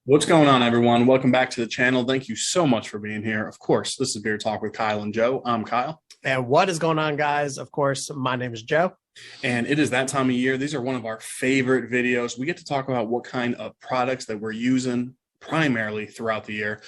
What's going on, everyone? Welcome back to the channel. Thank you so much for being here. Of course, this is Beer Talk with Kyle and Joe. I'm Kyle. And what is going on, guys? Of course, my name is Joe. And it is that time of year. These are one of our favorite videos. We get to talk about what kind of products that we're using primarily throughout the year.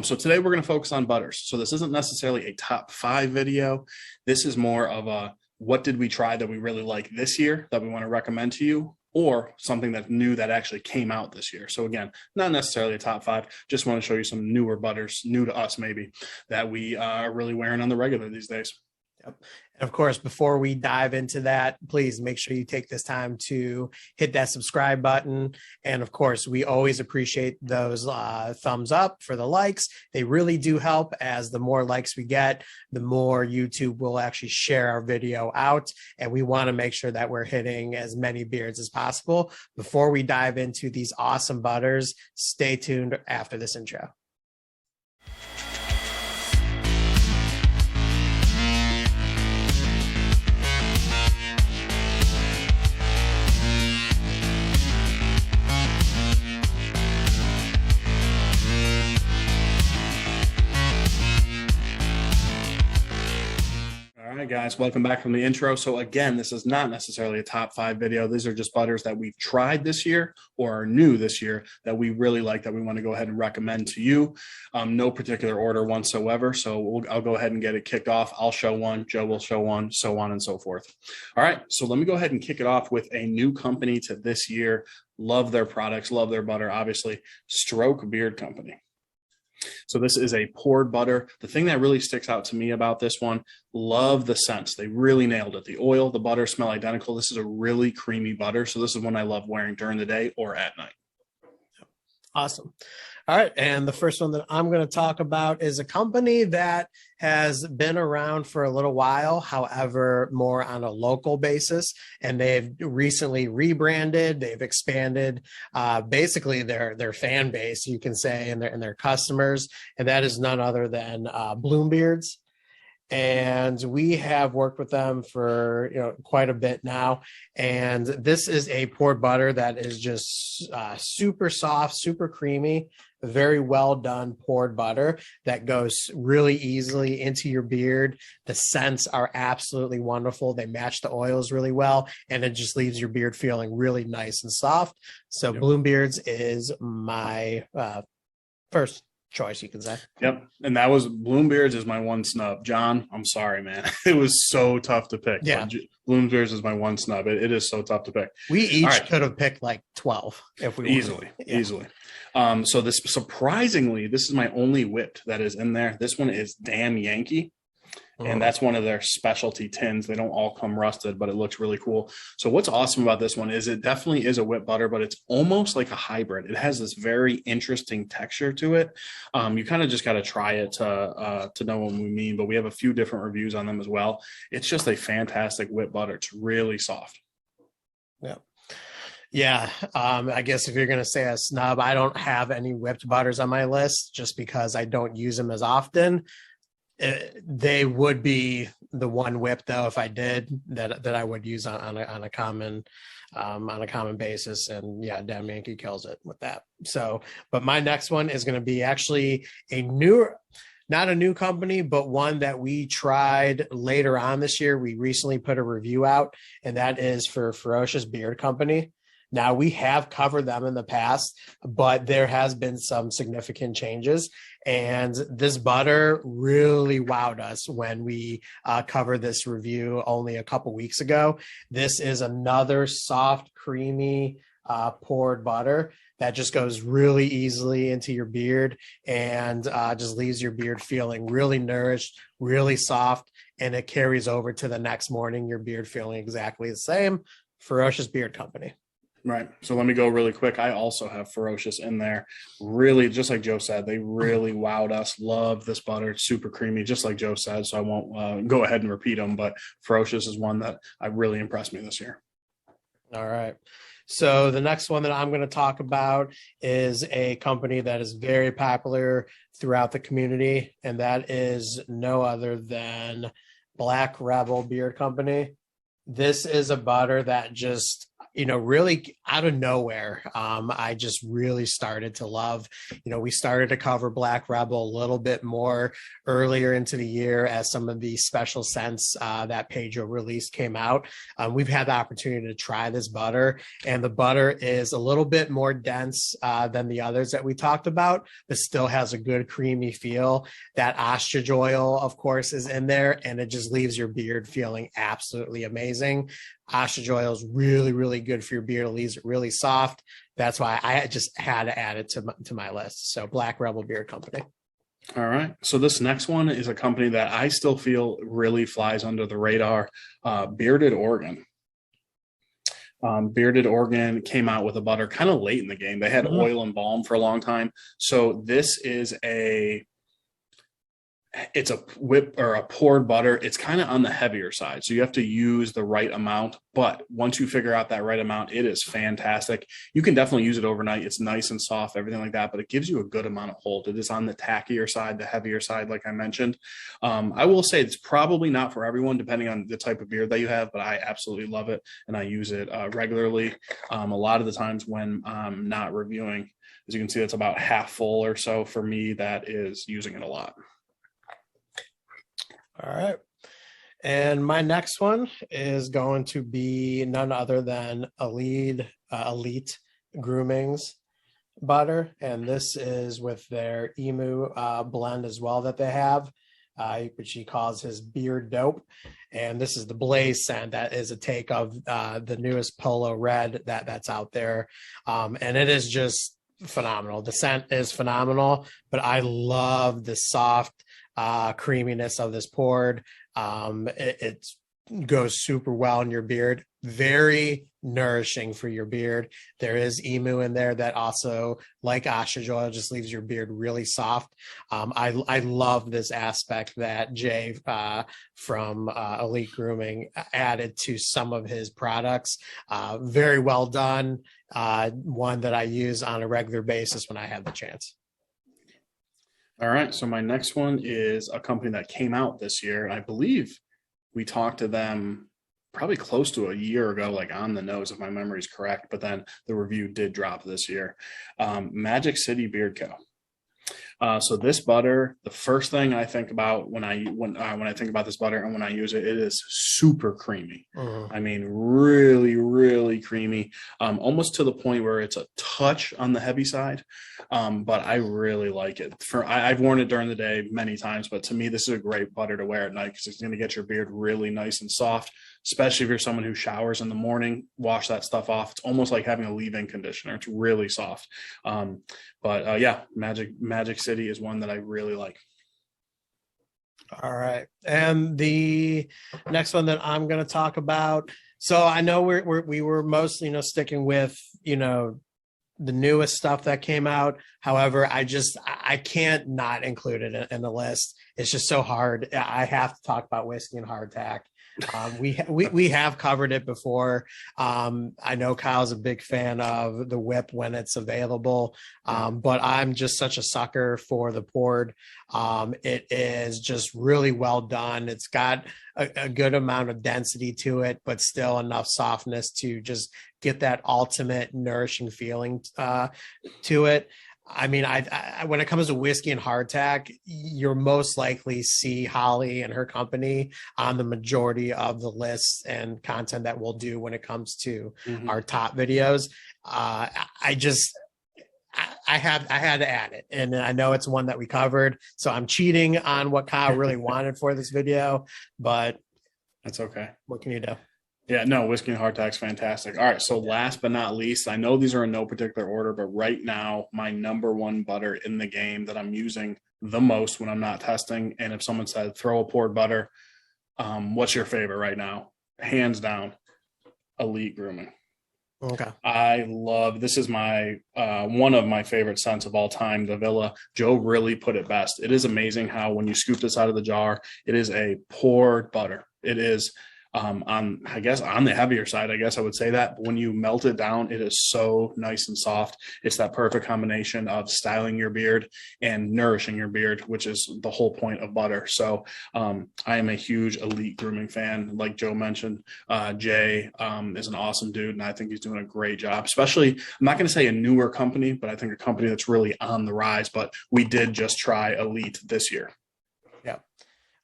So today we're going to focus on butters. So this isn't necessarily a top 5 video. This is more of a what did we try that we really like this year that we want to recommend to you, or something that's new that actually came out this year. So again, not necessarily a top 5, just want to show you some newer butters, new to us maybe, that we are really wearing on the regular these days. Yep. And of course, before we dive into that, please make sure you take this time to hit that subscribe button. And of course, we always appreciate those thumbs up for the likes. They really do help, as the more likes we get, the more YouTube will actually share our video out. And we want to make sure that we're hitting as many beards as possible. Before we dive into these awesome butters, stay tuned after this intro. All right, guys, welcome back from the intro. So again, this is not necessarily a top 5 video. These are just butters that we've tried this year or are new this year that we really like, that we want to go ahead and recommend to you. No particular order whatsoever. So I'll go ahead and get it kicked off. I'll show one, Joe will show one, so on and so forth. All right, so let me go ahead and kick it off with a new company to this year. Love their products, love their butter, obviously. Stroke Beard Company. So this is a poured butter. The thing that really sticks out to me about this one, love the scents. They really nailed it. The oil, the butter smell identical. This is a really creamy butter. So this is one I love wearing during the day or at night. Awesome. All right. And the first one that I'm going to talk about is a company that has been around for a little while, however, more on a local basis. And they've recently rebranded. They've expanded basically their fan base, you can say, and their customers. And that is none other than Bloom Beards. And we have worked with them for quite a bit now. And this is a poured butter that is just super soft, super creamy, very well done poured butter that goes really easily into your beard. The scents are absolutely wonderful. They match the oils really well, and it just leaves your beard feeling really nice and soft. So yep. Bloom Beards is my first choice, you can say. Yep. And that was Bloom Beards is my one snub. John, I'm sorry, man. It was so tough to pick. Yeah. Bloom Beards is my one snub. It is so tough to pick. We each could have picked like 12 if we easily. So this, surprisingly, this is my only whipped that is in there. This one is Damn Yankee. And that's one of their specialty tins. They don't all come rusted, but it looks really cool. So what's awesome about this one is it definitely is a whipped butter, but it's almost like a hybrid. It has this very interesting texture to it. You kind of just got to try it to know what we mean, but we have a few different reviews on them as well. It's just a fantastic whipped butter. It's really soft. Yeah. Yeah, I guess if you're going to say a snub, I don't have any whipped butters on my list just because I don't use them as often. They would be the one whip, though, if I did, that I would use on a common basis. And yeah, Damn Yankee kills it with that. So, but my next one is going to be actually not a new company, but one that we tried later on this year. We recently put a review out, and that is for Ferocious Beard Company. Now, we have covered them in the past, but there has been some significant changes. And this butter really wowed us when we covered this review only a couple weeks ago. This is another soft, creamy poured butter that just goes really easily into your beard and just leaves your beard feeling really nourished, really soft, and it carries over to the next morning, your beard feeling exactly the same. Ferocious Beard Company. Right. So let me go really quick. I also have Ferocious in there. Really, just like Joe said, they really wowed us. Love this butter. It's super creamy, just like Joe said. So I won't go ahead and repeat them, but Ferocious is one that really impressed me this year. All right. So the next one that I'm going to talk about is a company that is very popular throughout the community, and that is no other than Black Rebel Beard Company. This is a butter that just really out of nowhere, I just really started to love. We started to cover Black Rebel a little bit more earlier into the year as some of the special scents that Pedro released came out. We've had the opportunity to try this butter, and the butter is a little bit more dense than the others that we talked about, but still has a good creamy feel. That ostrich oil, of course, is in there, and it just leaves your beard feeling absolutely amazing. Ostrich oil is really, really good for your beard. It leaves it really soft. That's why I just had to add it to my list. So Black Rebel Beard Company. All right. So this next one is a company that I still feel really flies under the radar, Bearded Oregon. Bearded Oregon came out with a butter kind of late in the game. They had oil and balm for a long time. So this is it's a whip or a poured butter. It's kind of on the heavier side. So you have to use the right amount. But once you figure out that right amount, it is fantastic. You can definitely use it overnight. It's nice and soft, everything like that, but it gives you a good amount of hold. It is on the tackier side, the heavier side, like I mentioned. I will say it's probably not for everyone, depending on the type of beard that you have, but I absolutely love it. And I use it regularly. A lot of the times when I'm not reviewing, as you can see, it's about half full or so for me. That is using it a lot. All right. And my next one is going to be none other than Elite Grooming's butter. And this is with their Emu blend as well that they have, which he calls his Beard Dope. And this is the Blaze scent that is a take of the newest Polo Red that's out there. And it is just phenomenal. The scent is phenomenal, but I love the soft creaminess of this poured. It goes super well in your beard. Very nourishing for your beard. There is Emu in there that also, like ostrich oil, just leaves your beard really soft. I love this aspect that Jay from Elite Grooming added to some of his products. Very well done. One that I use on a regular basis when I have the chance. All right. So my next one is a company that came out this year. And I believe we talked to them probably close to a year ago, like on the nose, if my memory is correct. But then the review did drop this year. Magic City Beard Co. So this butter, the first thing I think about when I think about this butter and when I use it, it is super creamy. I mean, really, really creamy, almost to the point where it's a touch on the heavy side. But I really like it. I've worn it during the day many times, but to me, this is a great butter to wear at night because it's going to get your beard really nice and soft, especially if you're someone who showers in the morning. Wash that stuff off. It's almost like having a leave-in conditioner. It's really soft. Yeah, Magic City is one that I really like. All right. And the next one that I'm going to talk about. So I know we were mostly, sticking with, the newest stuff that came out. However, I can't not include it in the list. It's just so hard. I have to talk about whiskey and hardtack. We have covered it before. I know Kyle's a big fan of the whip when it's available, but I'm just such a sucker for the poured. It is just really well done. It's got a good amount of density to it, but still enough softness to just get that ultimate nourishing feeling to it. I mean, I when it comes to whiskey and hardtack, you're most likely see Holly and her company on the majority of the lists and content that we'll do when it comes to our top videos. I had to add it, and I know it's one that we covered, so I'm cheating on what Kyle really wanted for this video, but that's okay. What can you do? Yeah, no, whiskey and hardtack's fantastic. All right, so last but not least, I know these are in no particular order, but right now, my number one butter in the game that I'm using the most when I'm not testing, and if someone said throw a poured butter, what's your favorite right now? Hands down, Elite Grooming. Okay. I love, this is my one of my favorite scents of all time, the Villa. Joe really put it best. It is amazing how when you scoop this out of the jar, it is a poured butter. It is on, I guess, on the heavier side, I guess I would say that. But when you melt it down, it is so nice and soft. It's that perfect combination of styling your beard and nourishing your beard, which is the whole point of butter. So I am a huge Elite Grooming fan. Like Joe mentioned, Jay is an awesome dude, and I think he's doing a great job. Especially, I'm not going to say a newer company, but I think a company that's really on the rise. But we did just try Elite this year. Yeah.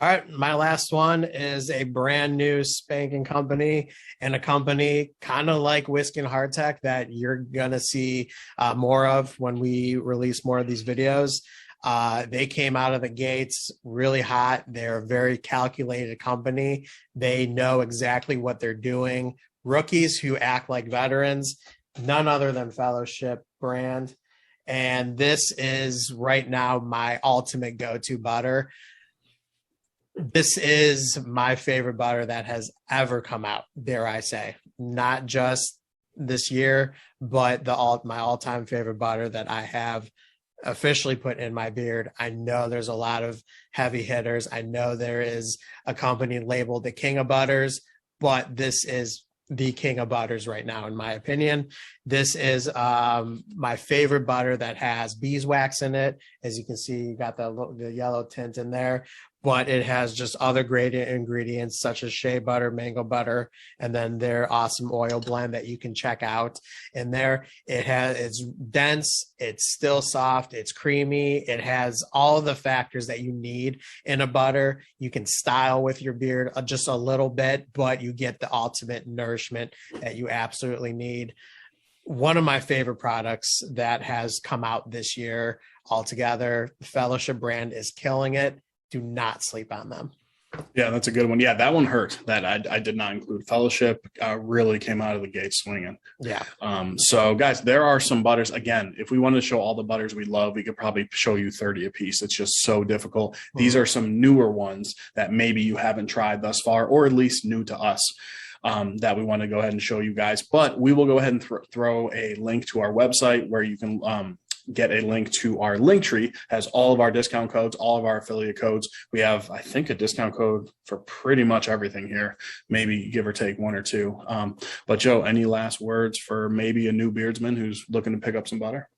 All right, my last one is a brand new spanking company, and a company kind of like Whiskey and Hardtack that you're going to see more of when we release more of these videos. They came out of the gates really hot. They're a very calculated company. They know exactly what they're doing. Rookies who act like veterans, none other than Fellowship brand. And this is right now my ultimate go-to butter. This is my favorite butter that has ever come out, dare I say. Not just this year, but my all-time favorite butter that I have officially put in my beard. I know there's a lot of heavy hitters. I know there is a company labeled the King of Butters, but this is the King of Butters right now, in my opinion. This is my favorite butter that has beeswax in it. As you can see, you got the yellow tint in there, but it has just other great ingredients such as shea butter, mango butter, and then their awesome oil blend that you can check out in there. It's dense, it's still soft, it's creamy, it has all the factors that you need in a butter. You can style with your beard just a little bit, but you get the ultimate nourishment that you absolutely need. One of my favorite products that has come out this year altogether. The Fellowship brand is killing it. Do not sleep on them. Yeah, that's a good one. Yeah, that one hurt. That I did not include. Fellowship really came out of the gate swinging. Yeah. So guys, there are some butters. Again, if we wanted to show all the butters we love, we could probably show you 30 a piece. It's just so difficult. These are some newer ones that maybe you haven't tried thus far, or at least new to us. That we want to go ahead and show you guys. But we will go ahead and throw a link to our website where you can get a link to our linktree. Has all of our discount codes, all of our affiliate codes. We have, I think, a discount code for pretty much everything here, maybe give or take one or two. But Joe, any last words for maybe a new beardsman who's looking to pick up some butter?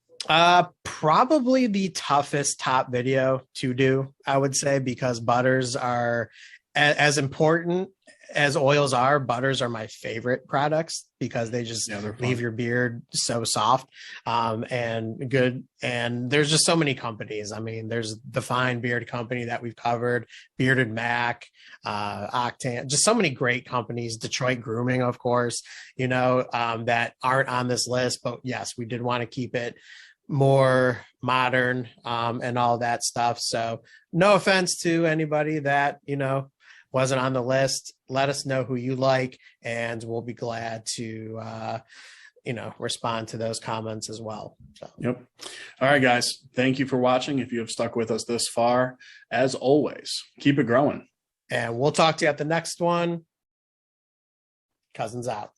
Probably the toughest top video to do, I would say, because butters are as important as oils are. Butters are my favorite products because they just leave your beard so soft and good. And there's just so many companies. I mean, there's the Fine Beard Company that we've covered, Bearded Mac, Octane, just so many great companies. Detroit Grooming, of course, that aren't on this list. But yes, we did want to keep it more modern and all that stuff. So no offense to anybody that, wasn't on the list. Let us know who you like, and we'll be glad to, respond to those comments as well. So. Yep. All right, guys. Thank you for watching. If you have stuck with us this far, as always, keep it growing. And we'll talk to you at the next one. Cousins out.